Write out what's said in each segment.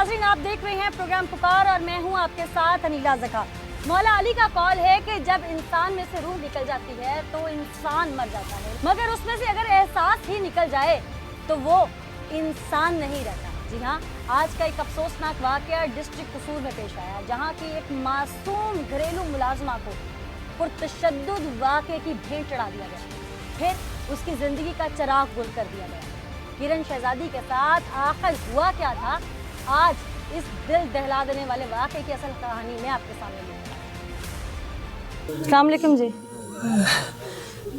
नाज़रीन, आप देख रहे हैं प्रोग्राम पुकार और मैं हूं आपके साथ अनीला ज़का। मौला अली का कौल है कि जब इंसान में से रूह निकल जाती है तो इंसान मर जाता है, मगर उसमें से अगर एहसास ही निकल जाए तो वो इंसान नहीं रहता। जी हाँ, आज का एक अफसोसनाक वाक़या डिस्ट्रिक्ट कसूर में पेश आया, जहाँ की एक मासूम घरेलू मुलाजमा को पुरतशद्दुद वाक़े की भेंट चढ़ा दिया गया, फिर उसकी ज़िंदगी का चिराग गुल कर दिया गया। किरण शहजादी के साथ आखिर हुआ क्या था, आज इस दिल दहला देने वाले वाक़े की असल कहानी मैं आपके सामने लेकर। अस्सलाम वालेकुम जी।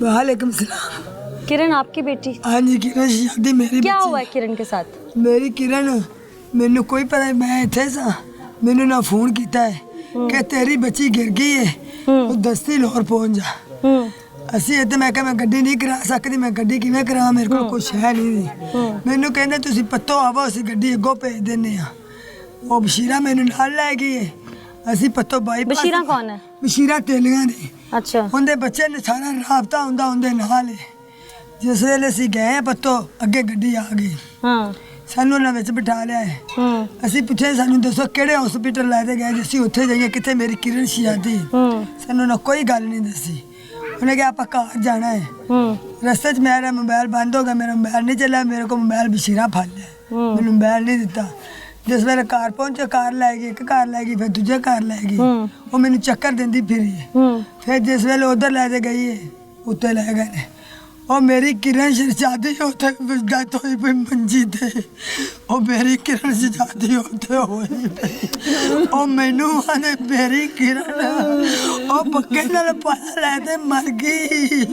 वालेकुम सलाम। किरण आपकी बेटी? हाँ जी, किरण शहजादी मेरी। क्या हुआ है किरण के साथ? मेरी किरण मैनू कोई पता नहीं, मैं इत्थे सा, मैनू ना फोन किया है कि तेरी बच्ची गिर गई है, तू दस्ती लाहौर पहुंच जा। ਅਸੀਂ ਇੱਥੇ ਮੈਂ ਕਿਹਾ ਮੈਂ ਗੱਡੀ ਨਹੀਂ ਕਰਾ ਸਕਦੀ, ਮੈਂ ਗੱਡੀ ਕਿਵੇਂ ਕਰਾਂ, ਮੇਰੇ ਕੋਲ ਕੁਛ ਹੈ ਨਹੀਂ। ਮੈਨੂੰ ਕਹਿੰਦੇ ਤੁਸੀਂ ਪੱਤੋ ਆਵੋ, ਅਸੀਂ ਗੱਡੀ ਅੱਗੋਂ ਭੇਜ ਦਿੰਨੇ ਆ। ਉਹ ਬਸ਼ੀਰਾ ਮੈਨੂੰ ਨਾਲ ਲੈ ਗਈ ਹੈ, ਅਸੀਂ ਪੱਤੋ ਬਾਈਪਾਸ। बशीरा कौन है? ਬਸ਼ੀਰਾ ਤੇਲੀਆਂ ਦੀ। अच्छा। ਉਹਦੇ ਬੱਚੇ ਨੇ ਸਾਰਾ ਰਾਬਤਾ ਹੁੰਦਾ ਉਹਦੇ ਨਾਲ ਹੈ। ਜਿਸ ਵੇਲੇ ਅਸੀਂ ਗਏ ਪੱਤੋ, ਅੱਗੇ ਗੱਡੀ ਆ ਗਈ, हाँ ਸਾਨੂੰ ਉਹਨਾਂ ਵਿੱਚ ਬਿਠਾ ਲਿਆ ਹੈ। ਅਸੀਂ ਪੁੱਛਿਆ ਸਾਨੂੰ ਦੱਸੋ ਕਿਹੜੇ ਹਸਪੀਟਲ ਲੈ ਕੇ ਗਏ, ਅਸੀਂ ਉੱਥੇ ਜਾਈਏ, ਕਿੱਥੇ ਮੇਰੀ ਕਿਰਨ ਸ਼ਹਿਜ਼ਾਦੀ। ਸਾਨੂੰ ਨਾ ਕੋਈ ਗੱਲ ਨਹੀਂ ਦੱਸੀ। उन्हें क्या आप घर जाना है। रास्ते च मेरा मोबाइल बंद हो गया, मेरा मोबाइल नहीं चला, मेरे को मोबाइल बशीरा फल लिया, मैंने मोबाइल नहीं दिता। जिस वेले घर पहुंचे, कार लै गई, एक कार लै गई, फिर दूजे कार लै गई, वो मैंने चक्कर देंदी फिरी है। फिर जिस वेले उधर लै गई है, उत्ते लै गए ने। और मेरी किरण शहजादी उत्थे डेथ होई पई मंजी ते, और मेरी किरण शहजादी उत्थे होई पई। और मैनू आने मेरी किरण और पक्के नाल पाया लै ते मर गई।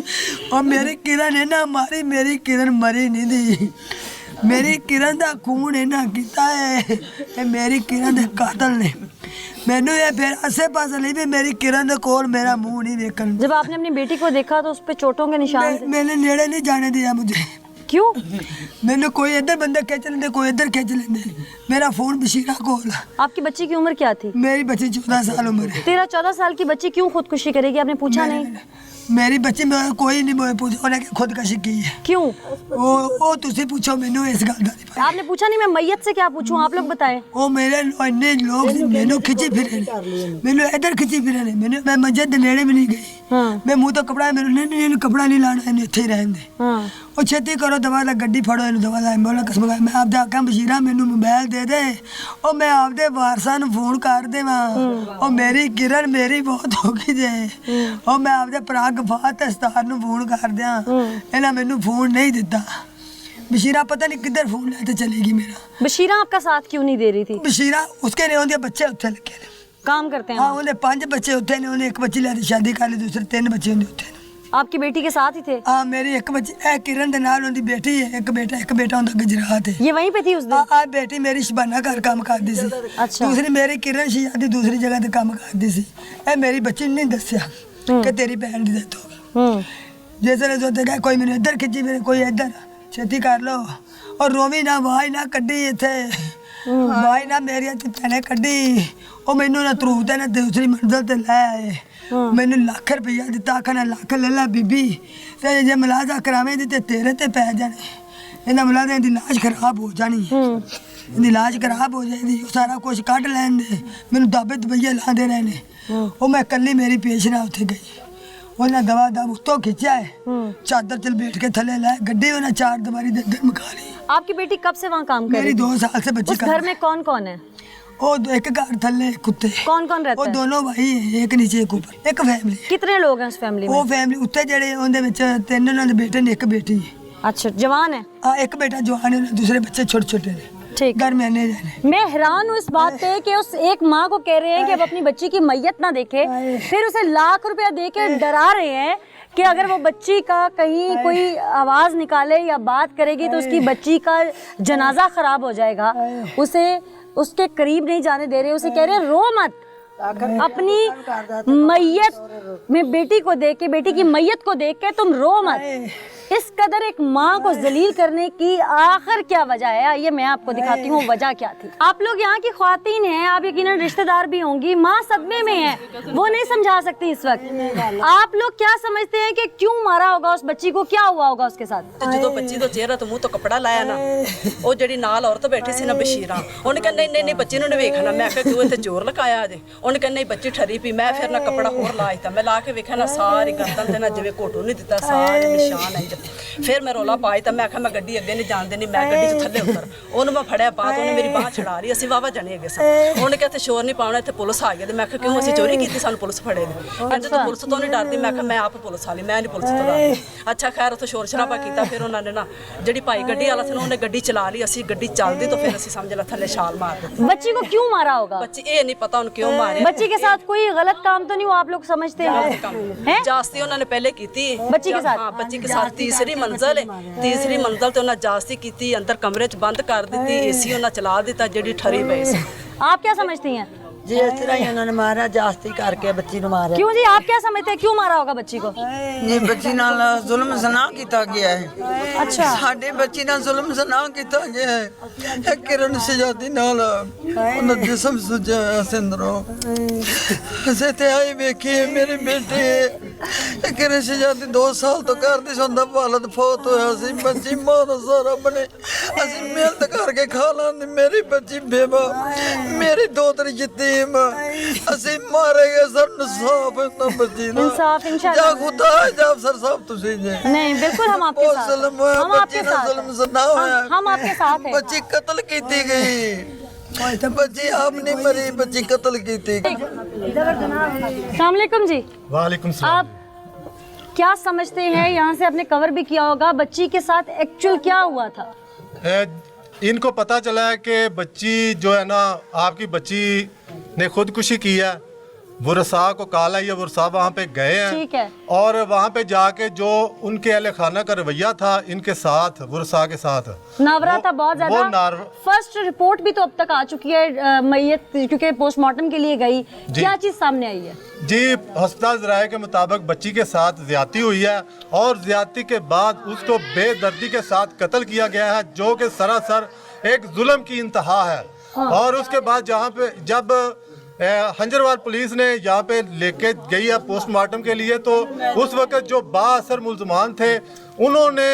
और मेरी किरण इन्हां मारी, मेरी किरण मरी नहीं दी। मेरी किरण दा खून इन्हां कीता है, ते मेरी किरण दे कातल ने मैनू ये फिर आसे पास नहीं भी मेरी किरण दे कोल मेरा मुंह नहीं देखन। जब आपने अपनी बेटी को देखा तो उस पे चोटों के निशान थे? मैंने नेड़े नहीं जाने दिया मुझे। क्यों? मैंने कोई इधर बंदा खींच लेंदे, कोई इधर खींच लेंदे। मेरा फोन बशीरा कोल। आपकी बच्ची की उम्र क्या थी? मेरी बच्ची 14 साल उम्र है। 13-14 साल की बच्ची क्यों खुदकुशी करेगी, आपने पूछा नहीं? मेरी बच्ची में कोई नहीं पूछा, उन्हें खुदकशी की है। क्यों? वो तुसी पूछो, मैनू इस गल दा नहीं पता। आपने पूछा नहीं? मैं मैयत से क्या पूछूं, आप लोग बताएं। वो मेरे इन्ने लोग मैनू खिंचे फिरे, मैनू इधर खिंचे फिरे ने, मैनू मैं मस्जिद दे नेड़े भी नहीं गई। मैं मुंह तो कपड़ा, मैनू नहीं कपड़ा नहीं लाना, इन्हें इत्थे ही रहन दे। ਉਹ ਛੇਤੀ ਕਰੋ, ਦਵਾ ਦਾ ਗੱਡੀ ਫੜੋ, ਇਹਨੂੰ ਦਵਾ ਦਾ ਐਂਬੂਲੈਂਸ ਕਸਮ ਕਰ। ਮੈਂ ਆਪਦਾ ਆਖਾਂ ਬਸ਼ੀਰਾ ਮੈਨੂੰ ਮੋਬਾਈਲ ਦੇ ਦੇ, ਉਹ ਮੈਂ ਆਪਦੇ ਵਾਰਸਾਂ ਨੂੰ ਫੋਨ ਕਰ ਦੇਵਾਂ। ਉਹ ਮੇਰੀ ਕਿਰਨ ਮੇਰੀ ਬਹੁਤ ਹੋ ਗਈ ਜੇ, ਉਹ ਮੈਂ ਆਪਦੇ ਭਰਾ ਗਫਾਤ ਉਸਤਾਦ ਨੂੰ ਫੋਨ ਕਰ ਦਿਆਂ, ਇਹਨਾਂ ਮੈਨੂੰ ਫੋਨ ਨਹੀਂ ਦਿੱਤਾ। बशीरा पता नहीं किधर फोन लेते चलेगी मेरा। बशीरा आपका साथ क्यों नहीं दे रही थी? बशीरा उसके ने उनके बच्चे उत्थे लगे ने, काम करते हैं। हाँ, उन्हें 5 बच्चे उत्थे ने, उन्हें एक बच्ची ले शादी कर ली, दूसरे 3 बच्चे उन्हें उत्थे ने। आपकी बेटी के साथ ही थे? हाँ, मेरी एक बच्ची किरण दे नाल उनकी बेटी है, एक बेटा उनका गुजरात है। ये वहीं पे थी उस दिन? हाँ, बेटी मेरी शबाना घर काम करती सी। अच्छा। दूसरी मेरी किरण शहजादी दूसरी जगह ते काम करती सी। ए मेरी बच्ची ने नहीं दस्या कि तेरी बहन दी डेथ हो गई। जैसे जो गए, कोई मैंने इधर खिंची, मेरे कोई इधर, छेती कर लो। और रोवी ना वाई ना कड्डी इत्थे, वाई ना मेरी भैने कड्डी। ਉਹ ਮੈਨੂੰ ਨਾ ਤਰੂਤ ਨੇ ਦੂਸਰੀ ਮੰਜ਼ਲ ਤੇ ਲੈ ਆਏ, ਮੈਨੂੰ ਲੱਖ ਰੁਪਈਆ ਦਿੱਤਾ, ਆਖਣਾ ਲੱਖ ਲੈ ਲੈ ਬੀਬੀ, ਤੇ ਜੇ ਮਲਾਜ਼ਾ ਕਰਾਵੇਂਗੀ ਤੇ ਤੇਰੇ ਤੇ ਪੈ ਜਾਣੇ, ਇਹਨਾਂ ਮਲਾਜ਼ਾ ਦੀ ਲਾਸ਼ ਖਰਾਬ ਹੋ ਜਾਣੀ, ਇਹਦੀ ਲਾਸ਼ ਖਰਾਬ ਹੋ ਜਾਏਗੀ, ਸਾਰਾ ਕੁਝ ਕੱਢ ਲੈਂਦੇ, ਮੈਨੂੰ ਦਾਬੇ ਦਬਈਏ ਲਾਉਂਦੇ ਰਹੇ ਨੇ। ਉਹ ਮੈਂ ਇਕੱਲੀ ਮੇਰੀ ਪੇਸ਼ਨਾ ਉੱਥੇ ਗਈ, ਉਹਨਾਂ ਦਵਾ ਦਾ ਉੱਤੋਂ ਖਿੱਚਿਆ ਹੈ, ਚਾਦਰ ਚ ਲਪੇਟ ਕੇ ਥੱਲੇ ਲੈ ਗੱਡੀ, ਉਹਨਾਂ 4 ਦੀਵਾਰੀ ਦੇ ਅੰਦਰ ਮਕਾ ਲਈ। आपकी बेटी कब से वहाँ काम कर रही मेरी थी? 2 साल से बच्ची। उस घर में कौन कौन है? वो एक घर थल्ले कुत्ते। कौन कौन रहता वो है? दोनों भाई हैं, एक नीचे एक ऊपर, एक फैमिली। कितने लोग हैं उस फैमिली में? वो फैमिली उत्ते जड़े उनदे विच 3 उन्हां दे बेटे ने, एक बेटी है। अच्छा, जवान है? हाँ, एक बेटा जवान है, दूसरे बच्चे छोटे छोटे ने, ठीक। घर में आने जाने। मैं हैरान हूँ इस बात पे कि उस एक माँ को कह रहे हैं कि अब अपनी बच्ची की मैयत ना देखे, फिर उसे लाख रुपया दे के डरा रहे हैं कि अगर वो बच्ची का कहीं कोई आवाज़ निकाले या बात करेगी तो उसकी बच्ची का जनाजा ख़राब हो जाएगा, उसे उसके करीब नहीं जाने दे रहे, उसे कह रहे हैं रो मत, अपनी मैयत में बेटी को देख के, बेटी की मैयत को देख के तुम रो मत। इस कदर एक माँ को जलील करने की आखिर क्या वजह है, ये मैं आपको दिखाती हूँ वजह क्या थी। आप लोग यहाँ की ख्वातीन हैं, आप यकीनन रिश्तेदार भी होंगी, माँ सदमे में है, वो नहीं समझा सकती इस वक्त। आप लोग क्या समझते हैं कि क्यों मारा होगा उस बच्ची को, क्या हुआ होगा उसके साथ? ਜਦੋਂ ਬੱਚੀ ਤੋਂ ਚਿਹਰਾ ਤੋਂ ਮੂੰਹ ਤੋਂ ਕੱਪੜਾ ਲਾਇਆ ਨਾ, ਉਹ ਜਿਹੜੀ ਨਾਲ ਔਰਤ ਬੈਠੀ ਸੀ ਨਾ ਬਸ਼ੀਰਾ, ਉਹਨੇ ਕਹਿੰਦਾ ਨਹੀਂ ਬੱਚੀ ਨੂੰ ਨਹੀਂ ਵੇਖਣਾ। ਮੈਂ ਕਿਹਾ ਕਿਉਂ, ਇੱਥੇ ਜ਼ੋਰ ਲਗਾਇਆ ਜੇ? ਉਹਨੇ ਕਹਿੰਦਾ ਨਹੀਂ ਬੱਚੀ ਠਰੀ ਪਈ। ਮੈਂ ਫਿਰ ਨਾ ਕੱਪੜਾ ਹੋਰ ਲਾ ਦਿੱਤਾ, ਮੈਂ ਲਾ ਕੇ ਵੇਖਿਆ ਨਾ ਸਾਰੀ ਗਰਦਨ ਤੇ ਨਾ ਜਿਵੇਂ ਘੋਟੂ ਨਹੀਂ ਦਿੱਤਾ, ਸਾਰੇ ਨਿਸ਼ਾਨ ਹੈ। ਫਿਰ ਮੈਂ ਰੋਲਾ ਪਾਈ ਤਾਂ ਮੈਂ ਕਿਹਾ ਮੈਂ ਗੱਡੀ ਅੱਗੇ ਨਹੀਂ ਜਾਣ ਦੇਣੀ, ਮੈਂ ਗੱਡੀ 'ਚ ਥੱਲੇ ਉਤਰ। ਉਹਨੂੰ ਮੈਂ ਫੜਿਆ ਬਾਤ, ਉਹਨੇ ਮੇਰੀ ਬਾਹ ਛਡਾ ਰਹੀ, ਅਸੀਂ ਵਾਵਾ ਜਾਣੇ ਅੱਗੇ ਸਾਂ। ਉਹਨੇ ਕਿਹਾ ਇੱਥੇ ਸ਼ੋਰ ਨਹੀਂ ਪਾਉਣਾ, ਇੱਥੇ ਪੁਲਿਸ ਆ ਗਈ। ਤੇ ਮੈਂ ਕਿਹਾ ਕਿਉਂ, ਅਸੀਂ ਚੋਰੀ ਕੀਤੀ, ਸਾਨੂੰ ਪੁਲਿਸ ਫੜੇ ਨੇ। ਕਹਿੰਦੇ ਤੂੰ ਪੁਲਿਸ ਤੋਂ ਨਹੀਂ ਡਰਦੀ? ਮੈਂ ਕਿਹਾ ਮੈਂ ਆਪ ਪੁਲਿਸ ਵਾਲੀ, ਮੈਂ ਨਹੀਂ ਪੁਲਿਸ ਤੋਂ ਡਰਦੀ। ਅੱਛਾ ਖੈਰ ਉੱਥੇ ਸ਼ੋਰ ਸ਼ਰਾਬਾ ਕੀਤਾ। ਫਿਰ ਉਹਨਾਂ ਨੇ ਨਾ ਜਿਹੜੀ ਭਾਈ ਗੱਡੀ ਵਾਲਾ ਸੀ ਨਾ, ਉਹਨੇ ਗੱਡੀ ਚਲਾ ਲਈ, ਅਸੀਂ ਗੱਡੀ ਚੱਲਦੀ ਤਾਂ ਫਿਰ ਅਸੀਂ ਸਮਝ ਲਾ ਥੱਲੇ ਛਾਲ ਮਾਰ ਦਿੱਤੀ। बच्ची को क्यों मारा होगा? ਬੱਚੀ ਇਹ ਨਹੀਂ ਪਤਾ ਉਹਨੂੰ ਕਿਉਂ ਮਾਰਿਆ। बच्ची के साथ कोई गलत काम तो नहीं हुआ, आप लोग समझते हैं? ਜਾਸਤੀ ਉਹਨਾਂ ਨੇ ਪਹਿਲੇ ਕੀਤੀ ਬੱਚੀ ਕੇ ਸਾਥ? ਹਾਂ ਬੱਚੀ ਕੇ ਸਾਥ। ਤੀਸਰੀ ਮੰਜ਼ਲ ਤੇ ਉਹਨਾਂ ਜਾਸਤੀ ਕੀਤੀ, ਅੰਦਰ ਕਮਰੇ 'ਚ ਬੰਦ ਕਰ ਦਿੱਤੀ, ਏਸੀ ਉਹਨਾਂ ਚਲਾ ਦਿੱਤਾ ਜਿਹੜੀ ਠਰੀ ਪਈ ਸੀ। आप क्या समझती हैं? ਜੀ ਇਸ ਤਰ੍ਹਾਂ ਹੀ ਉਹਨਾਂ ਨੇ ਮਾਰਿਆ, ਜਾਸਤੀ ਕਰਕੇ ਬੱਚੀ ਨੂੰ ਮਾਰਿਆ। क्यों जी, आप क्या समझते हैं क्यों मारा होगा बच्ची को? ਜੀ ਬੱਚੀ ਨਾਲ ਜ਼ੁਲਮ ਜ਼ਨਾ ਕੀਤਾ ਗਿਆ ਹੈ। अच्छा, ਸਾਡੇ ਬੱਚੀ ਨਾਲ ਜ਼ੁਲਮ ਜ਼ਨਾ ਕੀਤਾ ਗਿਆ ਹੈ। ਇਹ ਕਿਰਨ ਸ਼ਜਾਦੀ ਨਾਲ ਉਹਨਾਂ ਜਿਸਮ ਸੁਜਿਆ ਸਿੰਦਰੋ ਅਸੀਂ ਤੇ ਆਈ ਵੇਖੀ ਮੇਰੇ ਬੇਟੇ ਇਹ ਕਿਰਨ ਸ਼ਜਾਦੀ 2 ਸਾਲ ਤੋਂ ਕਰਦੀ ਸੀ, ਉਹਦਾ ਵਾਲਦ ਫੌਤ ਹੋਇਆ ਸੀ। ਬੱਚੀ ਮਾਂ ਦਾ ਸਾਰਾ ਬਣੇ, ਅਸੀਂ ਮਿਹਨਤ ਕਰਕੇ ਖਾ ਲਾਂਦੇ। ਮੇਰੀ ਬੱਚੀ ਬੇਵਾ, ਮੇਰੀ ਦੋਤਰੀ ਯਤੀਮ, ਅਸੀਂ ਮਾਰੇਗੇ ਸਰ ਇਨਸਾਫ ਹੁੰਦਾ ਬੱਚੀ ਦਾ। इंसाफ इंशाल्लाह। ਜਾਂ ਖੁਦਾ ਜਾਂ ਅਫਸਰ ਸਾਹਿਬ ਤੁਸੀਂ ਜੇ नहीं बिल्कुल हम आपके ਬਹੁਤ साथ ਜ਼ੁਲਮ हैं। ਹੋਇਆ, हम ਬੱਚੀ आपके ਨਾਲ साथ ਜ਼ੁਲਮ हैं। ਜ਼ਨਾ ਹੋਇਆ। हम आपके साथ हैं। ਬੱਚੀ ਕਤਲ ਕੀਤੀ ਗਈ, ਬੱਚੀ ਆਪ ਨਹੀਂ ਮਰੀ, ਬੱਚੀ ਕਤਲ ਕੀਤੀ ਗਈ। अस्सलाम वालेकुम जी, वालेकुम सलाम। आप क्या समझते हैं, यहाँ से आपने कवर भी किया होगा, बच्ची के साथ एक्चुअल क्या हुआ था? इनको पता चला है कि बच्ची जो है ना, आपकी बच्ची ने खुदकुशी की है। बुरसा को काला या बुरसा वहाँ पे गए ठीक हैं है। और वहाँ पे जाके जो उनके अहले खाना का रवैया था इनके साथ, बुरसा के साथ नावरा था बहुत वो ज्यादा। फर्स्ट रिपोर्ट भी तो अब तक आ चुकी है मैयत, क्योंकि पोस्टमार्टम के लिए गई। क्या चीज सामने आई है? जी, अस्पताल ज़राए के मुताबिक बच्ची के साथ ज़्यादती हुई है और ज़्यादती के बाद उसको बेदर्दी के साथ कत्ल किया गया है, जो कि सरासर एक जुल्म की इंतहा है। और उसके बाद जहाँ पे जब हंजरवाल पुलिस ने यहाँ पे लेके गई है पोस्टमार्टम के लिए, तो उस वक्त जो बाअसर मुल्ज़मान थे उन्होंने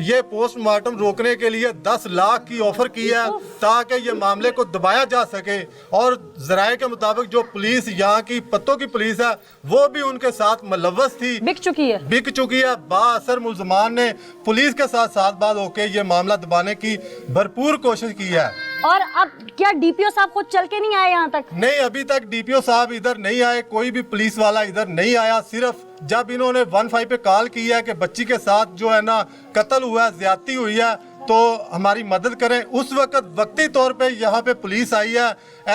ये पोस्टमार्टम रोकने के लिए 10 लाख की ऑफर की है ताकि ये मामले को दबाया जा सके। और ज़राए के मुताबिक जो पुलिस यहाँ की पत्तों की पुलिस है वो भी उनके साथ मुलव्वस थी, बिक चुकी है। बाअसर मुल्ज़मान ने पुलिस के साथ साथ होकर ये मामला दबाने की भरपूर कोशिश की है। और अब क्या डीपीओ साहब खुद चल के नहीं आए यहाँ तक? नहीं, अभी तक डीपीओ साहब इधर नहीं आए, कोई भी पुलिस वाला इधर नहीं आया। सिर्फ जब इन्होंने 15 पे कॉल की है कि बच्ची के साथ जो है ना कत्ल हुआ है, ज्यादती हुई है, तो हमारी मदद करें, उस वक्त वक्ती तौर पे यहाँ पे पुलिस आई है,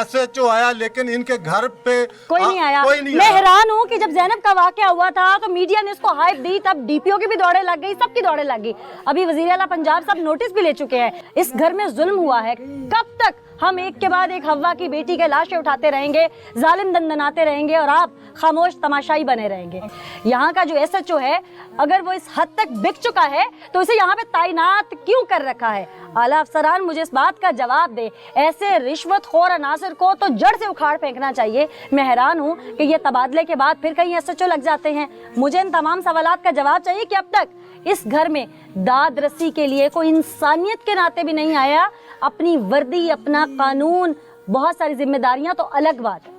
SHO आया, लेकिन इनके घर पे कोई नहीं आया। कोई नहीं मैं आया। हैरान हूँ कि जब ज़ैनब का वाकया हुआ था तो मीडिया ने इसको हाइप दी, तब डीपीओ की भी दौड़े लग गई, सबकी दौड़े लग गई। अभी वज़ीर आला पंजाब साहब नोटिस भी ले चुके हैं। इस घर में जुल्म हुआ है, कब तक हम एक के बाद एक हव्वा की बेटी के लाशें उठाते रहेंगे, जालिम दंदनाते रहेंगे और आप खामोश तमाशाई बने रहेंगे? यहाँ का जो SHO है, अगर वो इस हद तक बिक चुका है तो इसे यहाँ पे तैनात क्यों कर रखा है? आला अफसरान मुझे इस बात का जवाब दे। ऐसे रिश्वतखोर अनासर को तो जड़ से उखाड़ फेंकना चाहिए। मैं हैरान हूँ कि ये तबादले के बाद फिर कहीं SHO लग जाते हैं। मुझे इन तमाम सवालात का जवाब चाहिए कि अब तक इस घर में दाद रसी के लिए कोई इंसानियत के नाते भी नहीं आया। अपनी वर्दी, अपना कानून, बहुत सारी जिम्मेदारियां तो अलग बात है,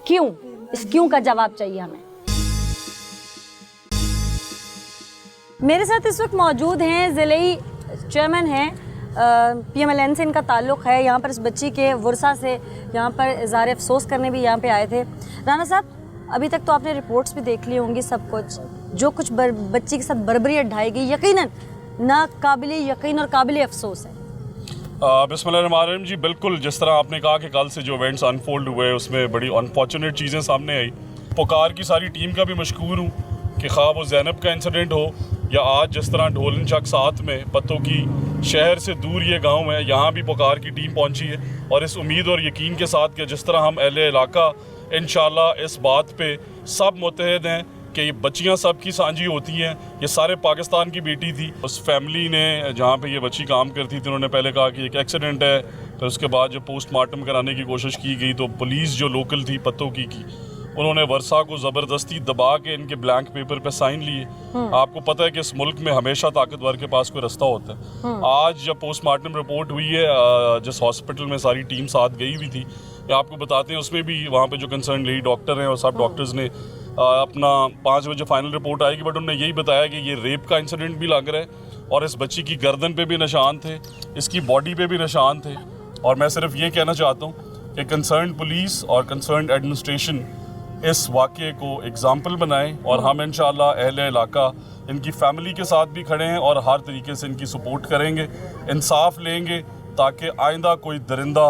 क्यों? इस क्यों का जवाब चाहिए हमें। मेरे साथ इस वक्त मौजूद हैं ज़िले चेयरमैन हैं, PMLN से इनका ताल्लुक़ है। यहाँ पर इस बच्ची के वर्सा से यहाँ पर इज़हार अफसोस करने भी यहाँ पे आए थे। राना साहब, अभी तक तो आपने रिपोर्ट्स भी देख ली होंगी, सब कुछ जो कुछ बच्ची के साथ बर्बरियत ढाई गई, यकीनन नाकाबिले यकीन और काबिले अफसोस है। बिस्मिल्लाहिर्रहमानिर्रहीम जी, बिल्कुल जिस तरह आपने कहा कि कल से जो इवेंट्स अनफोल्ड हुए उसमें बड़ी अनफॉर्चुनेट चीज़ें सामने आई। पुकार की सारी टीम का भी मशकूर हूँ कि ख़्वाह वो ज़ैनब का इंसिडेंट हो या आज जिस तरह ढोलन चक साथ में पत्तों की शहर से दूर ये गांव है, यहाँ भी पुकार की टीम पहुँची है और इस उम्मीद और यकीन के साथ कि जिस तरह हम अहले इलाका इंशाल्लाह इस बात पे सब मुतहद हैं कि ये बच्चियां सब की सांझी होती हैं, ये सारे पाकिस्तान की बेटी थी। उस फैमिली ने जहाँ पे ये बच्ची काम करती थी उन्होंने पहले कहा कि एक एक्सीडेंट है, फिर उसके बाद जब पोस्टमार्टम कराने की कोशिश की गई तो पुलिस जो लोकल थी पत्तों की उन्होंने वर्षा को ज़बरदस्ती दबा के इनके ब्लैंक पेपर पे साइन लिए। आपको पता है कि इस मुल्क में हमेशा ताकतवर के पास कोई रास्ता होता है। आज जब पोस्टमार्टम रिपोर्ट हुई है, जिस हॉस्पिटल में सारी टीम साथ गई हुई थी, ये आपको बताते हैं, उसमें भी वहाँ पे जो कंसर्न लेडी डॉक्टर हैं और सब डॉक्टर्स ने अपना 5 बजे फाइनल रिपोर्ट आएगी, बट उन्होंने यही बताया कि ये रेप का इंसिडेंट भी लग रहा है और इस बच्ची की गर्दन पे भी निशान थे, इसकी बॉडी पे भी निशान थे। और मैं सिर्फ ये कहना चाहता हूँ कि कंसर्न पुलिस और कंसर्न एडमिनिस्ट्रेशन इस वाक़े को एग्जाम्पल बनाएं और हम इंशाअल्लाह अहले इलाका इनकी फैमिली के साथ भी खड़े हैं और हर तरीके से इनकी सपोर्ट करेंगे, इंसाफ लेंगे ताकि आइंदा कोई दरिंदा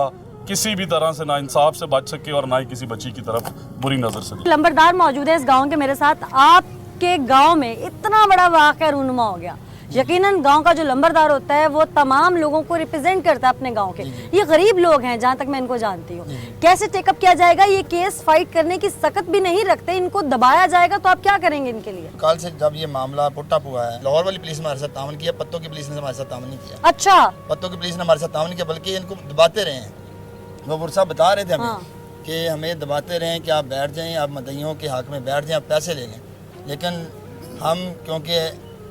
किसी भी तरह से ना इंसाफ से बच सके और ना ही किसी बच्ची की तरफ बुरी नज़र से देखे। लंबरदार मौजूद है इस गांव के मेरे साथ। आपके गांव में इतना बड़ा वाक़या रूनुमा हो गया, यकीनन गांव का जो लंबरदार होता है वो तमाम लोगों को रिप्रेजेंट करता है अपने गांव के। ये गरीब लोग हैं जहां तक मैं इनको जानती हूँ। कैसे टेकअप किया जाएगा ये केस? फाइट करने की सकत भी नहीं रखते, इनको दबाया जाएगा, तो आप क्या करेंगे इनके लिए? कल से जब ये मामला पुट्टअप हुआ है, लाहौर वाली पुलिस ने हमारे साथ तावन किया, पत्तों की पुलिस ने हमारे साथ तावन नहीं किया। अच्छा, पत्तों की पुलिस ने हमारे साथ तावन नहीं किया, बल्कि इनको दबाते रहे हैं। वो बुरसा बता रहे थे हमें कि हमें दबाते रहे कि आप बैठ जाएं, आप मदइयों के हक में बैठ जाएं, आप पैसे ले लें। लेकिन हम क्योंकि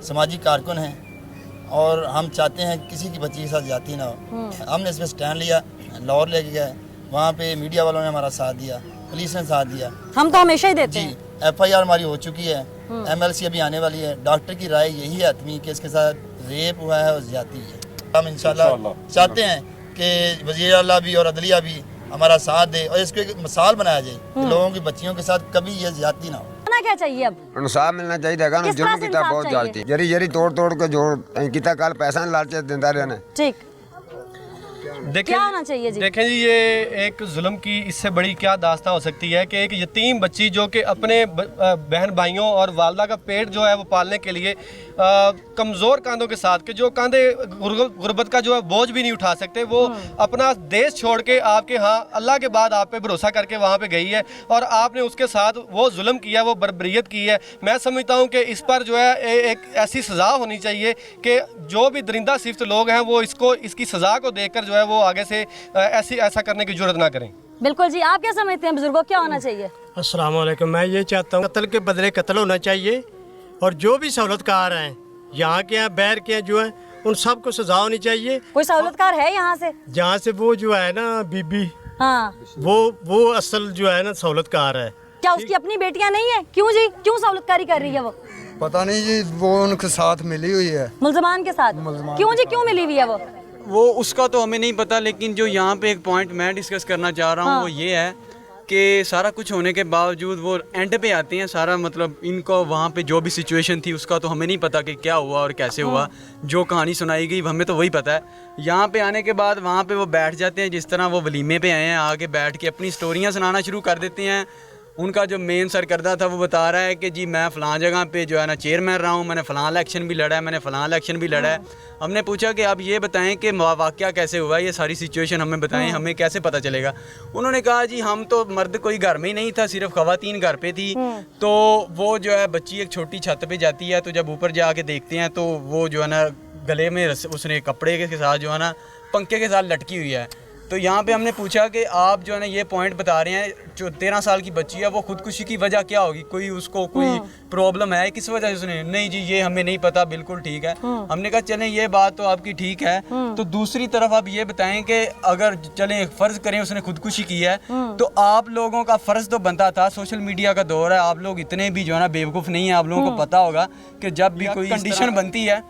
समाजी कारकुन हैं और हम चाहते हैं किसी की बच्ची के साथ जाती ना हो, हमने इस पर स्टैंड लिया, लाहौर लेके गए, वहाँ पे मीडिया वालों ने हमारा साथ दिया, पुलिस ने साथ दिया। हम तो हमेशा ही देते जी, हैं। FIR हमारी हो चुकी है, MLC अभी आने वाली है। डॉक्टर की राय यही है हतमी कि इसके साथ रेप हुआ है और ज्यादती है। हम इंशाल्लाह चाहते हैं कि वज़ीर आला भी और अदलिया भी हमारा साथ दे और इसको एक मिसाल बनाया जाए कि लोगों की बच्चियों के साथ कभी ये ज्यादती ना हो। क्या चाहिए अब? इंसाफ मिलना चाहिए था ना, किस तरह जुर्म से किता इंसाफ बहुत चाहिए? जाती जरी जरी तोड़ के जो किता कल पैसा लालच देता रहना। ठीक, देखें क्या होना चाहिए जी? देखें जी, ये एक जुल्म की इससे बड़ी क्या दास्तां हो सकती है कि एक यतीम बच्ची जो कि अपने बहन भाइयों और वालदा का पेट जो है वो पालने के लिए कमज़ोर कांधों के साथ, कि जो कांधे गुर्बत का जो है बोझ भी नहीं उठा सकते, वो अपना देश छोड़ के आपके यहाँ अल्लाह के बाद आप पे भरोसा करके वहाँ पे गई है और आपने उसके साथ वो जुल्म किया, वो बर्बरियत की है। मैं समझता हूँ कि इस पर जो है एक ऐसी सज़ा होनी चाहिए कि जो भी दरिंदा सिफ्त लोग हैं वो इसकी सज़ा को देखकर जो है वो आगे से ऐसा करने की जरूरत ना करें। बिल्कुल जी, आप क्या समझते हैं बुजुर्गों, क्या होना चाहिए? अस्सलाम वालेकुम। मैं ये चाहता हूँ कत्ल के बदले कत्ल होना चाहिए और जो भी सहूलतकार हैं यहाँ के हैं, बैर के हैं जो हैं, उन सब को सजा होनी चाहिए। कोई सहूलतकार है यहाँ से? जहाँ से वो जो है ना बीबी, हाँ, वो असल जो है ना सहूलतकार है। क्या उसकी अपनी बेटियाँ नहीं है? क्यों जी, क्यों सहूलतकारी कर रही है वो? पता नहीं जी, वो उनके साथ मिली हुई है, मुल्जमान के साथ। क्यों जी, क्यों मिली हुई है वो उसका तो हमें नहीं पता, लेकिन जो यहाँ पे एक पॉइंट मैं डिस्कस करना चाह रहा हूँ वो ये है कि सारा कुछ होने के बावजूद वो एंड पे आते हैं। सारा मतलब इनको वहाँ पे जो भी सिचुएशन थी उसका तो हमें नहीं पता कि क्या हुआ और कैसे हुआ। जो कहानी सुनाई गई हमें तो वही पता है। यहाँ पे आने के बाद वहाँ पे वो बैठ जाते हैं, जिस तरह वो वलीमे पे आए हैं, आके बैठ के अपनी स्टोरियाँ सुनाना शुरू कर देते हैं। उनका जो मेन सरकर्दा था वो बता रहा है कि जी मैं फ़लाँ जगह पे जो है ना चेयरमैन रहा हूँ, मैंने फ़लाँ इलेक्शन भी लड़ा है, मैंने फ़लाँ इलेक्शन भी लड़ा है। हमने पूछा कि आप ये बताएं कि वाक़या कैसे हुआ, ये सारी सिचुएशन हमें बताएं, हमें कैसे पता चलेगा। उन्होंने कहा जी हम तो मर्द कोई घर में ही नहीं था, सिर्फ ख़वातीन घर पे थी। तो वो जो है बच्ची एक छोटी छत पे जाती है, तो जब ऊपर जाके देखते हैं तो वो जो है ना गले में उसने कपड़े के साथ जो है ना पंखे के साथ लटकी हुई है। तो यहाँ पे हमने पूछा कि आप जो है ना ये पॉइंट बता रहे हैं, जो 13 साल की बच्ची है वो खुदकुशी की वजह क्या होगी, कोई उसको कोई प्रॉब्लम है, किस वजह से उसने, नहीं जी ये हमें नहीं पता, बिल्कुल ठीक है। हमने कहा चलें ये बात तो आपकी ठीक है, तो दूसरी तरफ आप ये बताएं कि अगर चलें फ़र्ज़ करें उसने खुदकुशी की है, तो आप लोगों का फ़र्ज़ तो बनता था, सोशल मीडिया का दौर है, आप लोग इतने भी जो है ना बेवकूफ़ नहीं है, आप लोगों को पता होगा कि जब भी कोई कंडीशन बनती है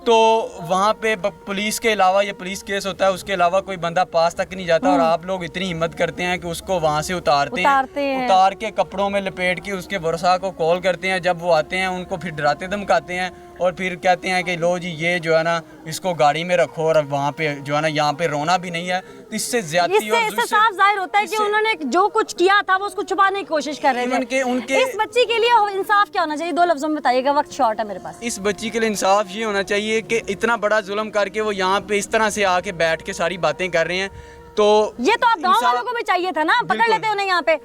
तो वहाँ पे पुलिस के अलावा, ये पुलिस केस होता है, उसके अलावा कोई बंदा पास तक नहीं जाता, और आप लोग इतनी हिम्मत करते हैं कि उसको वहाँ से उतारते हैं, उतार के कपड़ों में लपेट के उसके वर्षा को कॉल करते हैं। जब वो आते हैं उनको फिर डराते धमकाते हैं और फिर कहते हैं कि लो जी ये जो है ना इसको गाड़ी में रखो और वहाँ पे जो है ना यहाँ पे रोना भी नहीं है। तो इससे ज्यादती और इससे साफ जाहिर होता है कि उन्होंने जो कुछ किया था वो उसको छुपाने की कोशिश कर रहे थे। उनके इस बच्ची के लिए इंसाफ क्या होना चाहिए? 2 लफ्जों में बताइएगा, वक्त शॉर्ट है मेरे पास। इस बच्ची के लिए इंसाफ ये होना चाहिए कि इतना बड़ा जुल्म करके वो यहाँ पे इस तरह से आके बैठ के सारी बातें कर रहे हैं, तो ये तो आप गाँव वालों को भी चाहिए था ना, पकड़ लेते उन्हें यहाँ पे।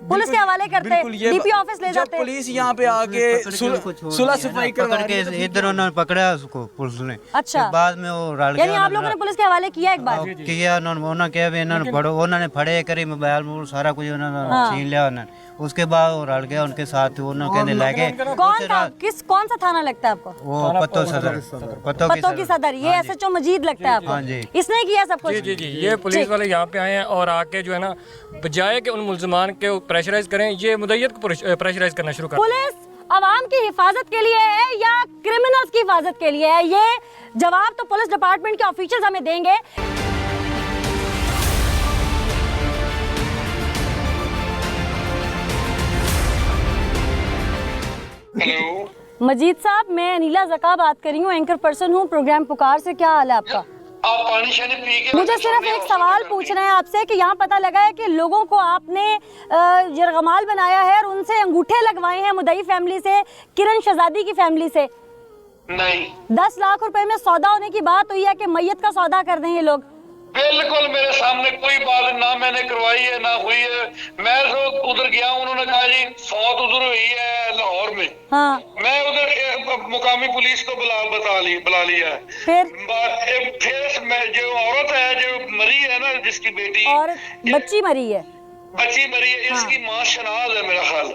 पुलिस के हवाले करते, बिल्कुल ये डीपी ऑफिस ले जब जाते। पुलिस यहाँ पे आके सुलह सफाई करवा रही है तो इधर उन्होंने पकड़ा उसको पुलिस ने, अच्छा। फिर बाद में वो रल यानी गया, आप लोगों ने पुलिस के हवाले किया एक बार? किया उन्होंने कहा भी इन्होंने पढ़ो, उन्होंने फड़े करी मोबाइल में सारा कुछ उन्होंने छीन लिया उन्होंने। उसके बाद वो रल गया उनके साथ, उन्होंने कहने लगे कौन सा थाना लगता है आपको? वो पत्तों सदर, पत्तों की सदर। ये SHO मजीद लगता है आपको? हाँ जी। इसने किया सब कुछ? जी जी, ये पुलिस वाले यहाँ पे आए हैं और आके जो है ना, बजाय कि उन मुल्ज़िमान के प्रेशराइज करें, ये मुद्दईयत को प्रेशराइज करना शुरू कर। पुलिस अवाम की हिफाजत के लिए है या क्रिमिनल्स की हिफाजत के लिए है? ये जवाब तो पुलिस डिपार्टमेंट के ऑफिशियल्स हमें देंगे। हेलो मजीद साहब, मैं अनीला ज़का बात कर रही हूँ, एंकर पर्सन हूँ प्रोग्राम पुकार से। क्या हाल है आपका? आप पानी शानी पी के मुझे सिर्फ एक सवाल पूछना है आपसे कि यहाँ पता लगा है कि लोगों को आपने यरगमाल बनाया है और उनसे अंगूठे लगवाए हैं मुदई फैमिली से, किरण शहजादी की फैमिली से। नहीं, 10 लाख रुपए में सौदा होने की बात हुई है कि मैयत का सौदा कर दें ये लोग। बिल्कुल मेरे सामने कोई बात ना मैंने करवाई है ना हुई है। मैं तो उधर गया, उन्होंने कहा जी फौत उधर हुई है लाहौर में। हाँ। मैं उधर मुकामी पुलिस को बुला लिया। फिर मैं जो औरत है जो मरी है ना, जिसकी बेटी और बच्ची मरी है, इसकी माँ शनाज है मेरा ख्याल।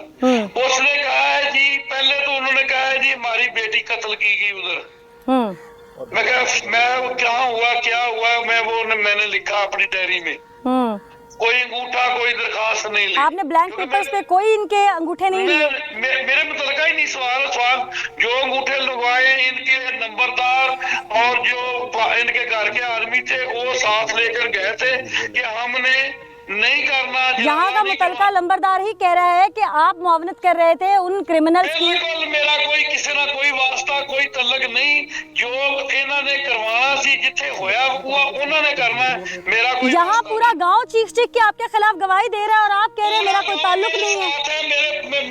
उसने कहा है जी, पहले तो उन्होंने कहा है जी हमारी बेटी कत्ल की गई उधर। मैं क्या हुआ मैंने लिखा अपनी डायरी में। कोई अंगूठा कोई दरखास्त नहीं ली। आपने ब्लैंक पेपर्स पे कोई इनके अंगूठे नहीं लिए? मेरे मुतलका ही नहीं सवाल जो अंगूठे लगवाए इनके नंबरदार और जो इनके घर के आदमी थे वो साथ लेकर गए थे कि हमने नहीं करना। यहाँ का मुतलका लंबरदार ही कह रहा है कि आप मुआवनत कर रहे थे उन क्रिमिनल्स की। मेरा कोई किसी ना कोई वास्ता कोई तल्लक नहीं, जो इन्होंने करवाना सी जिथे होया हुआ उन्होंने करना है। मेरा कोई यहाँ पूरा गांव चीख चीख के आपके खिलाफ गवाही दे रहा है और आप कह रहे हैं मेरा कोई ताल्लुक नहीं है।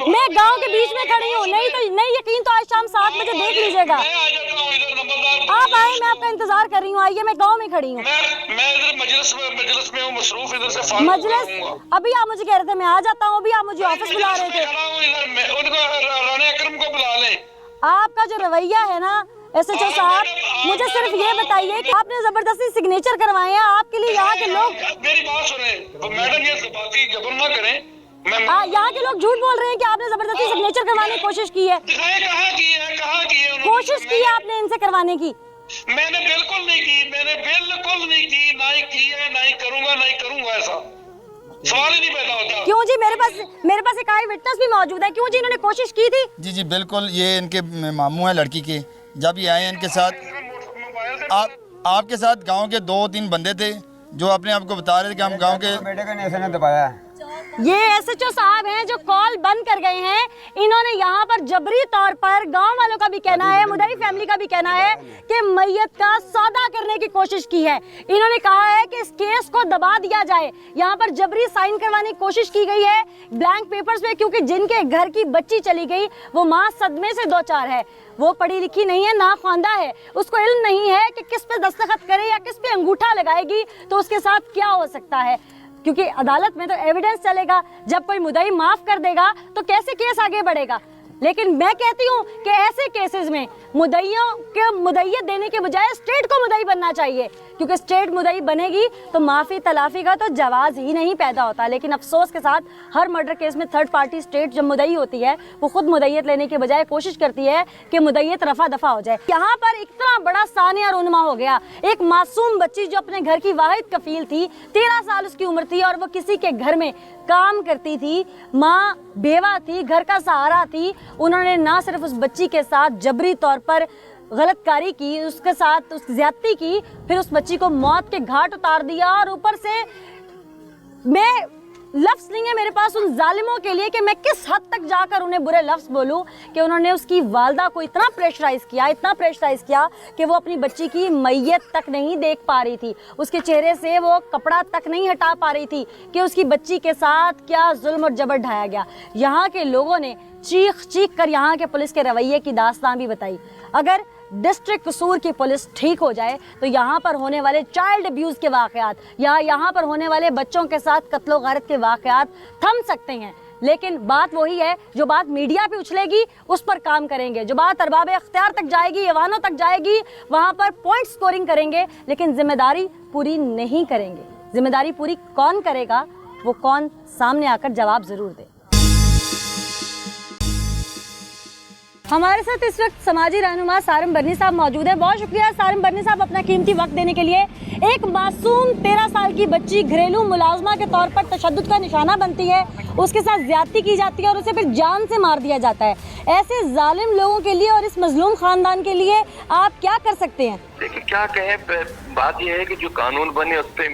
मैं गाँव के बीच में खड़ी हूँ, नहीं यकीन तो आज शाम 7 बजे देख लीजिएगा। आप आए, मैं आपका इंतजार कर रही हूँ, आइए, मैं गाँव में खड़ी हूँ। मैं इधर मजलिस में हूँ, मसरूफ इधर से मजलिस। अभी आप मुझे कह रहे थे मैं आ जाता हूँ, अभी आप मुझे ऑफिस बुला रहे थे। राना अकरम को बुला ले। आपका जो रवैया है ना SHO साहब, मुझे सिर्फ ये बताइए कि आपने जबरदस्ती सिग्नेचर करवाए हैं, आपके लिए यहाँ के लोग। मेरी बात सुने मैडम, ये बाकी जबर ना करें। यहाँ के लोग झूठ बोल रहे हैं कि आपने जबरदस्ती सिग्नेचर करवाने की कोशिश की है। कहाँ की है कोशिश की है आपने इनसे करवाने की? मैंने बिल्कुल नहीं की, ना ही की है, ना ही करूंगा ऐसा। सवाल ही नहीं पैदा होता। क्यों जी? मेरे पास एक आई विटनेस भी मौजूद है। क्यों जी? इन्होंने कोशिश की थी? जी बिल्कुल, ये इनके मामू हैं लड़की के। जब ये आए इनके साथ आपके साथ गांव के 2-3 बंदे थे जो अपने आप को बता रहे थे कि हम गांव के बेटे को ऐसे ने दबाया है। ये SHO साहब हैं जो कॉल बंद कर गए हैं। इन्होंने यहाँ पर जबरी तौर पर गांव वालों का भी कहना है, मुदई फैमिली का भी कहना है कि मैयत का सौदा करने की कोशिश की है। इन्होंने कहा है कि इस केस को दबा दिया जाए। यहाँ पर जबरी साइन करवाने की कोशिश की गई है ब्लैंक पेपर्स में, क्योंकि जिनके घर की बच्ची चली गई वो माँ सदमे से 2-4 है। वो पढ़ी लिखी नहीं है, ना ख्वांदा है, उसको इल्म नहीं है कि किस पे दस्तखत करे या किस पे अंगूठा लगाएगी तो उसके साथ क्या हो सकता है, क्योंकि अदालत में तो एविडेंस चलेगा। जब कोई मुदई माफ कर देगा तो कैसे केस आगे बढ़ेगा। लेकिन मैं कहती हूँ कि ऐसे केसेस में मुदईयों के मुदईयत देने के बजाय स्टेट को मुदई बनना चाहिए, क्योंकि स्टेट मुदई बनेगी तो माफ़ी तलाफी का तो जवाज ही नहीं पैदा होता। लेकिन अफसोस के साथ हर मर्डर केस में थर्ड पार्टी स्टेट जब मुदई होती है वो खुद मुदईयत लेने के बजाय कोशिश करती है कि मुदईयत रफा दफा हो जाए। यहाँ पर इतना बड़ा सानिया रुनमा हो गया। एक मासूम बच्ची जो अपने घर की वाहिद कफील थी, 13 साल उसकी उम्र थी और वो किसी के घर में काम करती थी, माँ बेवा थी, घर का सहारा थी। उन्होंने ना सिर्फ उस बच्ची के साथ जबरी तौर पर गलतकारी की, उसके साथ उसकी ज्यादती की, फिर उस बच्ची को मौत के घाट उतार दिया। और ऊपर से मैं लफ्ज़ नहीं है मेरे पास उन जालिमों के लिए कि मैं किस हद तक जाकर उन्हें बुरे लफ्ज़ बोलूं कि उन्होंने उसकी वालदा को इतना प्रेशराइज़ किया कि वो अपनी बच्ची की मैयत तक नहीं देख पा रही थी, उसके चेहरे से वो कपड़ा तक नहीं हटा पा रही थी कि उसकी बच्ची के साथ क्या जुल्म और जबर ढाया गया। यहाँ के लोगों ने चीख चीख कर यहाँ के पुलिस के रवैये की दास्तान भी बताई। अगर डिस्ट्रिक्ट कसूर की पुलिस ठीक हो जाए तो यहाँ पर होने वाले चाइल्ड अब्यूज़ के वाक़यात या यहाँ पर होने वाले बच्चों के साथ कत्लो गारत के वाक़यात थम सकते हैं। لیکن بات وہی ہے جو بات میڈیا پہ اچھلے گی اس پر کام کریں گے، جو بات ارباب اختیار تک جائے گی، ایوانوں تک جائے گی، وہاں پر پوائنٹ سکورنگ کریں گے، لیکن ذمہ داری پوری نہیں کریں گے۔ ذمہ داری پوری کون کرے گا؟ وہ کون سامنے آ کر جواب ضرور دے۔ ہمارے ساتھ اس وقت سماجی رہنما سارم برنی صاحب موجود ہیں۔ بہت شکریہ سارم برنی صاحب اپنا قیمتی وقت دینے کے لیے۔ ایک معصوم 13 سال کی بچی گھریلو ملازمہ کے طور پر تشدد کا نشانہ بنتی ہے، اس کے ساتھ زیادتی کی جاتی ہے اور اسے پھر جان سے مار دیا جاتا ہے۔ ایسے ظالم لوگوں کے لیے اور اس مظلوم خاندان کے لیے آپ کیا کر سکتے ہیں؟ دیکھیں کیا کہیں، بات یہ ہے کہ جو قانون بنے اس پہ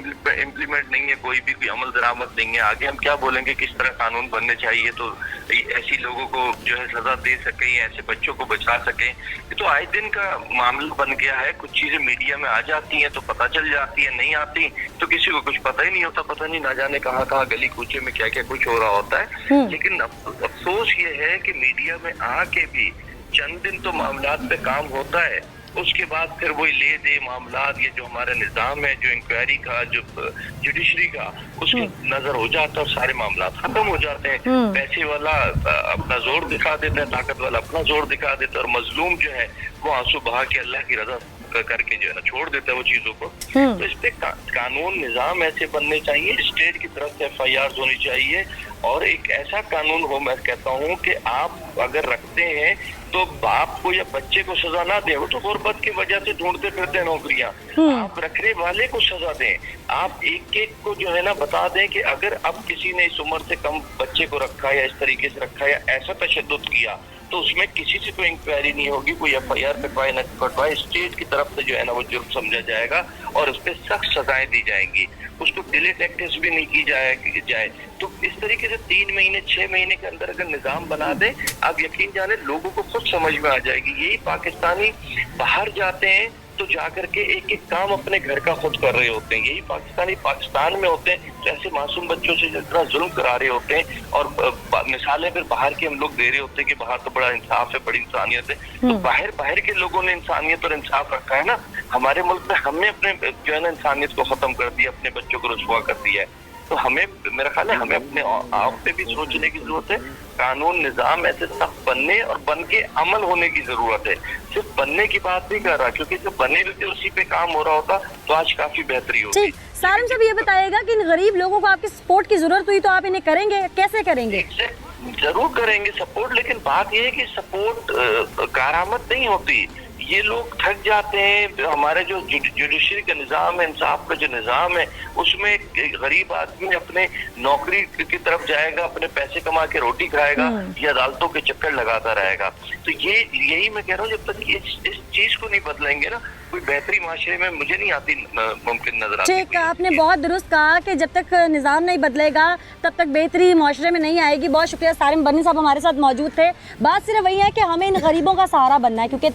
امپلیمنٹ نہیں ہے، کوئی عمل درآمد نہیں ہے۔ آگے ہم کیا بولیں گے کس طرح قانون بننے چاہیے تو ایسی لوگوں کو جو ہے سزا دے سکیں، ایسے بچوں کو بچا سکیں۔ یہ تو آئے دن کا معاملہ بن گیا ہے، کچھ چیزیں میڈیا میں آ جاتی ہیں تو پتہ چل جاتی ہیں، نہیں آتی تو کسی کو کچھ پتہ ہی نہیں ہوتا، پتہ نہیں نہ جانے کہاں کہاں گلی کوچے میں کیا کیا کچھ ہو رہا ہوتا ہے۔ لیکن افسوس یہ ہے کہ میڈیا میں آ کے بھی چند دن تو معاملات پہ کام ہوتا ہے، اس کے بعد پھر وہی لے دے معاملات، یہ جو ہمارا نظام ہے، جو انکوائری کا، جو جوڈیشری کا، اس کی نظر ہو جاتا ہے اور سارے معاملات ختم ہو جاتے ہیں۔ پیسے والا اپنا زور دکھا دیتا ہے، طاقت والا اپنا زور دکھا دیتا ہے، اور مظلوم جو ہے وہ آنسو بہا کے اللہ کی رضا کر کے جو ہے نا چھوڑ دیتا ہے وہ چیزوں کو۔ تو اس پہ قانون نظام ایسے بننے چاہیے، اسٹیٹ کی طرف سے FIRs ہونی چاہیے، اور ایک ایسا قانون ہو، میں کہتا ہوں کہ آپ اگر رکھتے ہیں تو باپ کو یا بچے کو سزا نہ دیں، وہ تو غربت کی وجہ سے ڈھونڈتے پھرتے ہیں نوکریاں، آپ رکھنے والے کو سزا دیں۔ آپ ایک ایک کو جو ہے نا بتا دیں کہ اگر اب کسی نے اس عمر سے کم بچے کو رکھا یا اس طریقے سے رکھا یا ایسا تشدد کیا تو اس میں کسی سے کوئی انکوائری نہیں ہوگی، کوئی FIR کٹوائے نہ کٹوائے، اسٹیٹ کی طرف سے جو ہے نا وہ جرم سمجھا جائے گا اور اس پہ سخت سزائیں دی جائیں گی، اس کو ڈیلے ٹیکٹس بھی نہیں کی جائے۔ تو اس طریقے سے 3 مہینے 6 مہینے کے اندر اگر نظام بنا دیں، آپ یقین جانیں لوگوں کو خود سمجھ میں آ جائے گی۔ یہی پاکستانی باہر جاتے ہیں تو جا کر کے ایک ایک کام اپنے گھر کا خود کر رہے ہوتے ہیں، یہی پاکستانی پاکستان میں ہوتے ہیں تو ایسے معصوم بچوں سے جتنا ظلم کرا رہے ہوتے ہیں، اور مثالیں پھر باہر کے ہم لوگ دے رہے ہوتے ہیں کہ باہر تو بڑا انصاف ہے، بڑی انسانیت ہے، تو باہر کے لوگوں نے انسانیت اور انصاف رکھا ہے نا، ہمارے ملک میں ہم نے اپنے جو ہے نا انسانیت کو ختم کر دیا، اپنے بچوں کو رسوا کر دیا ہے۔ تو ہمیں میرا خیال ہے ہمیں اپنے آپ پہ بھی سوچنے کی ضرورت ہے، قانون نظام ایسے سخت بننے اور بن کے عمل ہونے کی ضرورت ہے، صرف بننے کی بات نہیں کر رہا، کیونکہ جب بنے ہوتے اسی پہ کام ہو رہا ہوتا تو آج کافی بہتری ہوتی۔ سارم صاحب یہ بتائے گا کہ ان غریب لوگوں کو آپ کی سپورٹ کی ضرورت ہوئی تو آپ انہیں کریں گے، کیسے کریں گے؟ ضرور کریں گے سپورٹ، لیکن بات یہ ہے کہ سپورٹ کارآمد نہیں ہوتی، یہ لوگ تھک جاتے ہیں۔ ہمارے جو جوڈیشری کا نظام ہے، انصاف کا جو نظام ہے، اس میں غریب آدمی اپنے نوکری کی طرف جائے گا، اپنے پیسے کما کے روٹی کھائے گا یا عدالتوں کے چکر لگاتا رہے گا۔ تو یہی میں کہہ رہا ہوں، جب تک اس چیز کو نہیں بدلیں گے نا، کوئی بہتری معاشرے میں مجھے نہیں آتی ممکن نظر آتی۔ ٹھیک، آپ نے بہت درست کہا کہ جب تک نظام نہیں بدلے گا تب تک بہتری معاشرے میں نہیں آئے گی۔ بہت شکریہ، سارم برنی صاحب ہمارے ساتھ موجود تھے۔ بات صرف وہی ہے کہ ہمیں ان غریبوں کا سہارا بننا ہے، کیونکہ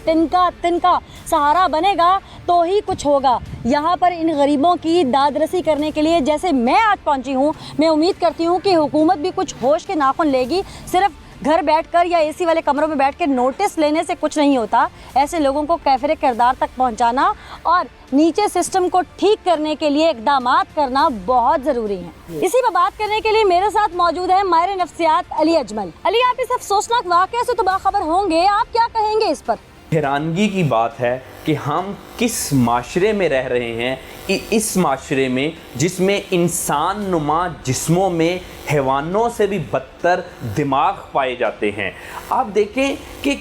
تن کا سہارا بنے گا تو ہی کچھ ہوگا۔ یہاں پر ان غریبوں کی داد رسی کرنے کے لیے جیسے میں آج پہنچی ہوں، میں امید کرتی ہوں کہ حکومت بھی کچھ ہوش کے ناخن لے گی۔ صرف گھر بیٹھ کر یا AC والے کمروں میں بیٹھ کے نوٹس لینے سے کچھ نہیں ہوتا، ایسے لوگوں کو کیفر کردار تک پہنچانا اور نیچے سسٹم کو ٹھیک کرنے کے لیے اقدامات کرنا بہت ضروری ہے۔ اسی پر بات کرنے کے لیے میرے ساتھ موجود ہے ماہر نفسیات علی اجمل۔ علی، آپ اس افسوسناک واقعے سے تو باخبر ہوں گے، آپ کیا کہیں گے اس پر؟ حیرانگی کی بات ہے کہ ہم کس معاشرے میں رہ رہے ہیں، اس معاشرے میں جس میں انسان نما جسموں میں حیوانوں سے بھی بدتر دماغ پائے جاتے ہیں۔ آپ دیکھیں کہ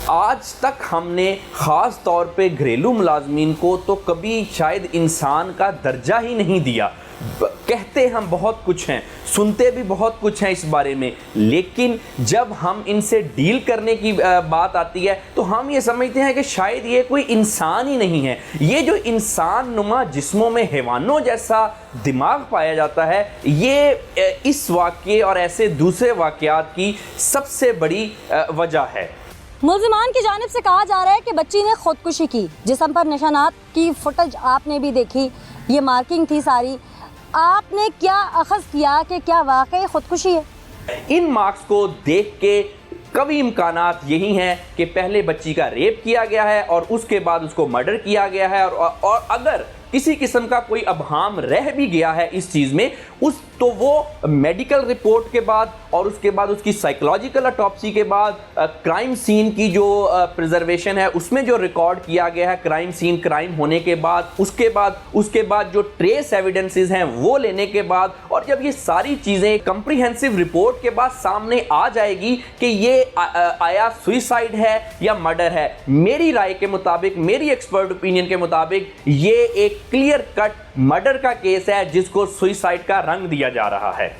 آج تک ہم نے خاص طور پہ گھریلو ملازمین کو تو کبھی شاید انسان کا درجہ ہی نہیں دیا۔ کہتے ہم بہت کچھ ہیں، سنتے بھی بہت کچھ ہیں اس بارے میں، لیکن جب ہم ان سے ڈیل کرنے کی بات آتی ہے تو ہم یہ سمجھتے ہیں کہ شاید یہ کوئی انسان ہی نہیں ہے۔ یہ جو انسان نما جسموں میں حیوانوں جیسا دماغ پایا جاتا ہے، یہ اس واقعے اور ایسے دوسرے واقعات کی سب سے بڑی وجہ ہے۔ ملزمان کی جانب سے کہا جا رہا ہے کہ بچی نے خودکشی کی، جسم پر نشانات کی فوٹیج آپ نے بھی دیکھی، یہ مارکنگ تھی ساری، آپ نے کیا اخذ کیا کہ کیا واقعی خودکشی ہے؟ ان مارکس کو دیکھ کے قوی امکانات یہی ہیں کہ پہلے بچی کا ریپ کیا گیا ہے اور اس کے بعد اس کو مرڈر کیا گیا ہے، اور اگر किसी किस्म का कोई अबहाम रह भी गया है इस चीज़ में, तो वो मेडिकल रिपोर्ट के बाद और उसके बाद उसकी साइकोलॉजिकल ऑटोप्सी के बाद क्राइम सीन की जो प्रिजर्वेशन है उसमें जो रिकॉर्ड किया गया है क्राइम सीन, क्राइम होने के बाद उसके बाद जो ट्रेस एविडेंसेस हैं वो लेने के बाद, और जब ये सारी चीज़ें कंप्रीहेंसिव रिपोर्ट के बाद सामने आ जाएगी कि ये आया सुइसाइड है या मर्डर है, मेरी राय के मुताबिक, मेरी एक्सपर्ट ओपिनियन के मुताबिक ये एक क्लियर कट मर्डर का केस है जिसको सुइसाइड का रंग दिया जा रहा है।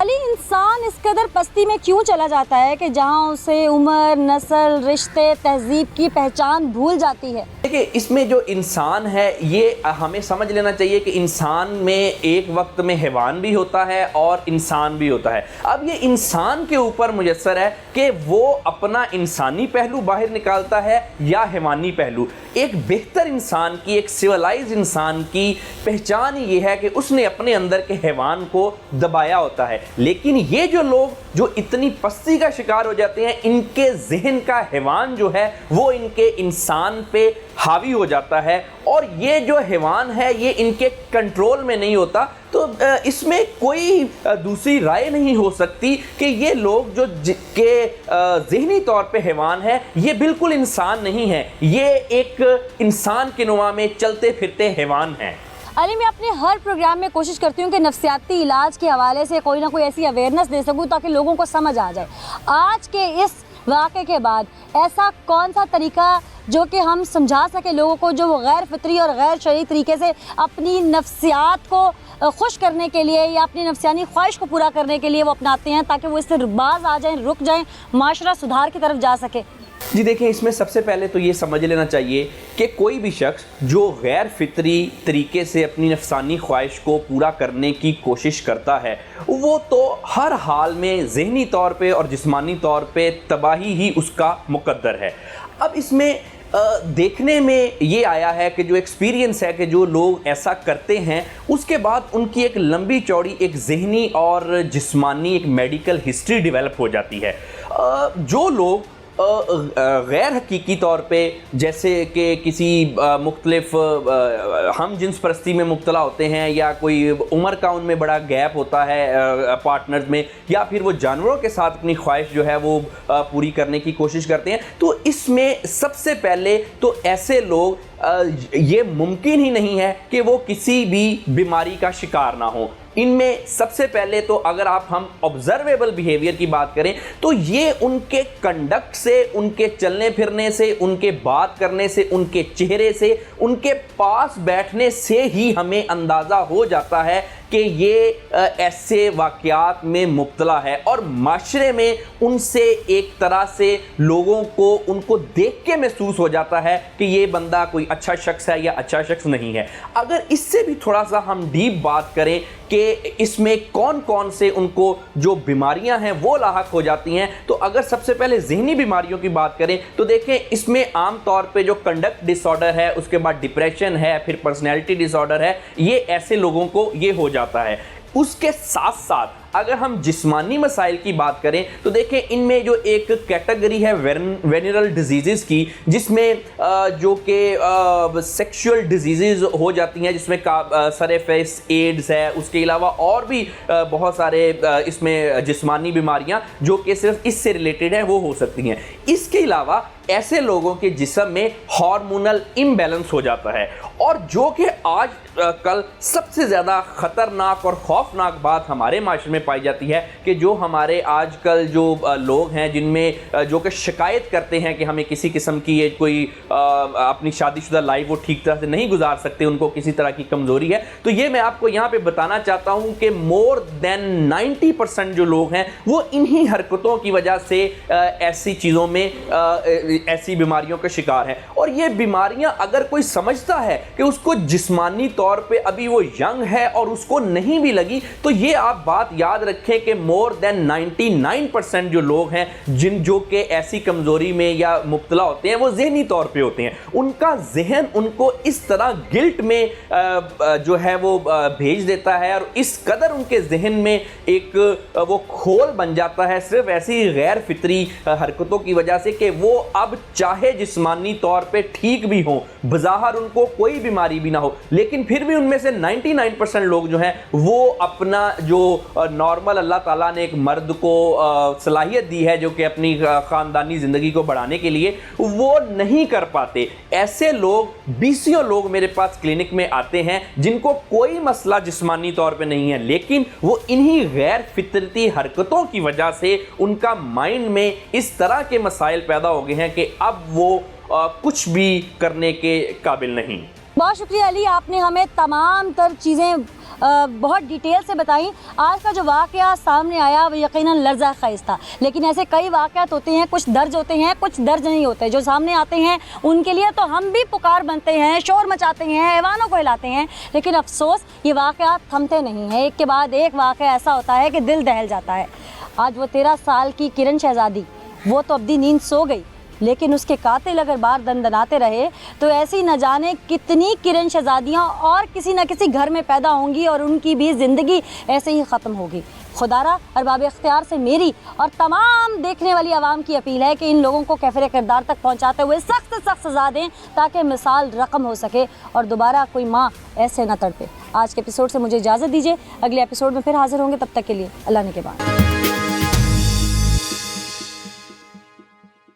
अली, इंसान इस कदर पस्ती में क्यों चला जाता है कि जहां उसे उम्र, नस्ल, रिश्ते, तहजीब की पहचान भूल जाती है? देखिए, इसमें जो इंसान है ये हमें समझ लेना चाहिए कि इंसान में एक वक्त में हैवान भी होता है और इंसान भी होता है। अब ये इंसान के ऊपर मुयस्सर है कि वो अपना इंसानी पहलू बाहर निकालता है या हैवानी पहलू। एक बेहतर इंसान की, एक सिविलाइज इंसान की पहचान ये है कि उसने अपने अंदर के हैवान को दबाया होता है। लेकिन ये जो लोग जो इतनी पस्ती का शिकार हो जाते हैं, इनके जहन का हैवान जो है वो इनके इंसान पे हावी हो जाता है, और ये जो हैवान है ये इनके कंट्रोल में नहीं होता। तो इसमें कोई दूसरी राय नहीं हो सकती कि ये लोग जो के ज़हनी तौर पे हैवान है ये बिल्कुल इंसान नहीं है, ये एक इंसान के नुमा में चलते फिरते हैवान हैं। अली, मैं अपने हर प्रोग्राम में कोशिश करती हूँ कि नफ्सियाती इलाज के हवाले से कोई ना कोई ऐसी अवेयरनेस दे सकूँ ताकि लोगों को समझ आ जाए। आज के इस वाक़े के बाद ऐसा कौन सा तरीका जो कि हम समझा सके लोगों को, जो वो गैर फितरी और गैर शरई तरीके से अपनी नफ्सियात को खुश करने के लिए या अपनी नफ्सियानी ख्वाहिश को पूरा करने के लिए वो अपनाते हैं, ताकि वो इससे बाज आ जाएं, रुक जाएं, माशरा सुधार की तरफ जा सके? जी देखिए, इसमें सबसे पहले तो ये समझ लेना चाहिए कि कोई भी शख्स जो गैर फितरी तरीके से अपनी नफसानी ख्वाहिश को पूरा करने की कोशिश करता है वो तो हर हाल में ज़हनी तौर पे और जिस्मानी तौर पे तबाही ही उसका मुकद्दर है। अब इसमें देखने में ये आया है कि जो एक्सपीरियंस है कि जो लोग ऐसा करते हैं उसके बाद उनकी एक लंबी चौड़ी एक ज़हनी और जिस्मानी एक मेडिकल हिस्ट्री डेवलप हो जाती है। जो लोग गैर हकीकी तौर पे जैसे कि किसी मुख्तलिफ हम जिन्स परस्ती में मुब्तला होते हैं, या कोई उम्र का उनमें बड़ा गैप होता है पार्टनर्स में, या फिर वो जानवरों के साथ अपनी ख्वाहिश जो है वो पूरी करने की कोशिश करते हैं, तो इसमें सबसे पहले तो ऐसे लोग ये मुमकिन ही नहीं है कि वो किसी भी बीमारी का शिकार ना हो। इनमें सबसे पहले तो अगर हम ऑब्जर्वेबल बिहेवियर की बात करें तो ये उनके कंडक्ट से, उनके चलने फिरने से, उनके बात करने से, उनके चेहरे से, उनके पास बैठने से ही हमें अंदाज़ा हो जाता है कि ये ऐसे वाक़यात में मुब्तला है, और माशरे में उनसे एक तरह से लोगों को उनको देख के महसूस हो जाता है कि ये बंदा कोई अच्छा शख्स है या अच्छा शख्स नहीं है। अगर इससे भी थोड़ा सा हम डीप बात करें कि इसमें कौन कौन से उनको जो बीमारियां हैं वो लाहक हो जाती हैं, तो अगर सबसे पहले ज़हनी बीमारियों की बात करें तो देखें इसमें आम तौर पे जो कंडक्ट डिसऑर्डर है, उसके बाद डिप्रेशन है, फिर पर्सनैलिटी डिसऑर्डर है, ये ऐसे लोगों को ये हो जाता है। उसके साथ साथ अगर हम जिस्मानी मसाइल की बात करें तो देखें इनमें जो एक कैटेगरी है वेनरल डिजीज़ की, जिसमें जो कि सेक्सुअल डिजीज़ हो जाती हैं, जिसमें सरफेस एड्स है, उसके अलावा और भी बहुत सारे इसमें जिस्मानी बीमारियां जो कि सिर्फ इससे रिलेटेड हैं वो हो सकती हैं। इसके अलावा ऐसे लोगों के जिस्म में हार्मोनल इम्बैलेंस हो जाता है, और जो कि आज कल सबसे ज़्यादा ख़तरनाक और खौफनाक बात हमारे माशरे में पाई जाती है कि जो हमारे आजकल जो लोग हैं जिनमें जो कि शिकायत करते हैं कि हमें किसी किस्म की ये कोई अपनी शादीशुदा लाइफ वो ठीक तरह से नहीं गुजार सकते, उनको किसी तरह की कमज़ोरी है, तो ये मैं आपको यहाँ पे बताना चाहता हूँ कि मोर देन 90% जो लोग हैं वो इन्हीं हरकतों की वजह से ऐसी चीज़ों में ऐसी बीमारियों का शिकार है। और ये बीमारियां अगर कोई समझता है कि उसको जिस्मानी तौर पे अभी वो यंग है और उसको नहीं भी लगी, तो ये आप बात याद याद रखें कि मोर देन 99% जो लोग हैं जो कि ऐसी कमज़ोरी में या मुब्तला होते हैं वो ज़हनी तौर पे होते हैं। उनका जहन उनको इस तरह गिल्ट में जो है वो भेज देता है और इस कदर उनके जहन में एक वो खोल बन जाता है सिर्फ ऐसी गैर फितरी हरकतों की वजह से कि वो अब चाहे जिस्मानी तौर पे ठीक भी हों, बज़ाहिर उनको कोई बीमारी भी ना हो, लेकिन फिर भी उनमें से 99% लोग जो हैं वो अपना जो नॉर्मल अल्लाह ताला ने एक मर्द को सलाहियत दी है जो कि अपनी ख़ानदानी ज़िंदगी को बढ़ाने के लिए, वो नहीं कर पाते। ऐसे लोग 20 लोग मेरे पास क्लिनिक में आते हैं जिनको कोई मसला जिस्मानी तौर पे नहीं है, लेकिन वो इन्हीं गैर फितरती हरकतों की वजह से उनका माइंड में इस तरह के मसाइल पैदा हो गए हैं कि अब वो कुछ भी करने के काबिल नहीं। बहुत शुक्रिया अली, आपने हमें तमाम तर चीज़ें बहुत डिटेल से बताई। आज का जो वाक़या सामने आया वो यकीनन लर्ज़ा ख़ेज़ था, लेकिन ऐसे कई वाक़यात होते हैं, कुछ दर्ज होते हैं, कुछ दर्ज नहीं होते। जो सामने आते हैं उनके लिए तो हम भी पुकार बनते हैं, शोर मचाते हैं, हैवानों को हिलाते हैं, लेकिन अफसोस ये वाक़यात थमते नहीं हैं। एक के बाद एक वाक़या ऐसा होता है कि दिल दहल जाता है। आज वो 13 साल की किरण शहज़ादी, वो तो अब्दी नींद सो गई, लेकिन उसके कातिल अगर बार दंदनाते रहे तो ऐसी न जाने कितनी किरण शहजादियाँ और किसी न किसी घर में पैदा होंगी और उनकी भी ज़िंदगी ऐसे ही ख़त्म होगी। खुदारा अरबाब इख्तियार से मेरी और तमाम देखने वाली आवाम की अपील है कि इन लोगों को कैफिर किरदार तक पहुँचाते हुए सख्त से सख्त सज़ा दें ताकि मिसाल रकम हो सके और दोबारा कोई माँ ऐसे न तड़पे। आज के एपिसोड से मुझे इजाज़त दीजिए, अगले एपिसोड में फिर हाजिर होंगे, तब तक के लिए अल्लाह ने के बाद।